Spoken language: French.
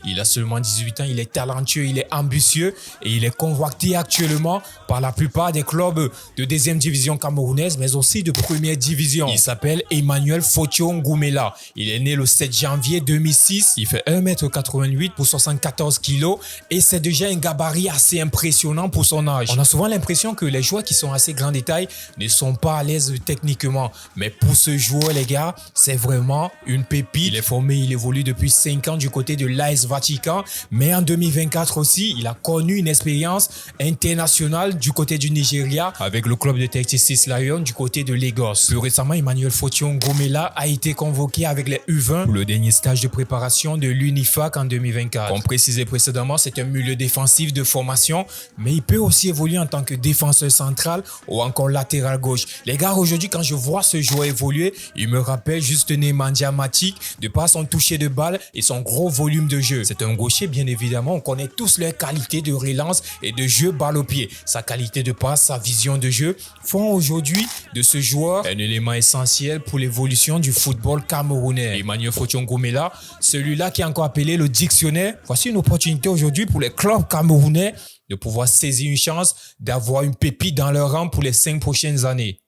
Il a seulement 18 ans, il est talentueux, il est ambitieux et il est convoité actuellement par la plupart des clubs de deuxième division camerounaise, mais aussi de première division. Il s'appelle Emmanuel Fotio Ngoumela. Il est né le 7 janvier 2006. Il fait 1m88 pour 74 kg et c'est déjà un gabarit assez impressionnant pour son âge. On a souvent l'impression que les joueurs qui sont assez grands de taille ne sont pas à l'aise techniquement. Mais pour ce joueur, les gars, c'est vraiment une pépite. Il est formé, il évolue depuis 5 ans du côté de l'AS Vatican. Mais en 2024 aussi, il a connu une expérience internationale du côté du Nigeria avec le club de 36 Lions du côté de Lagos. Plus récemment, Emmanuel Fotio Ngoumela a été convoqué avec les U20 pour le dernier stage de préparation de l'UNIFAC en 2024. Comme précisé précédemment, c'est un milieu défensif de formation, mais il peut aussi évoluer en tant que défenseur central ou encore latéral gauche. Les gars, aujourd'hui, quand je vois ce joueur évoluer, il me rappelle juste Nemanja Matic de par son toucher de balle et son gros volume de jeu. C'est un gaucher, bien évidemment. On connaît tous leurs qualités de relance et de jeu balle au pied. Sa qualité de passe, sa vision de jeu font aujourd'hui de ce joueur un élément essentiel pour l'évolution du football camerounais. Emmanuel Fotio Ngoumela, celui-là qui est encore appelé le dictionnaire. Voici une opportunité aujourd'hui pour les clubs camerounais de pouvoir saisir une chance d'avoir une pépite dans leur rang pour les 5 prochaines années.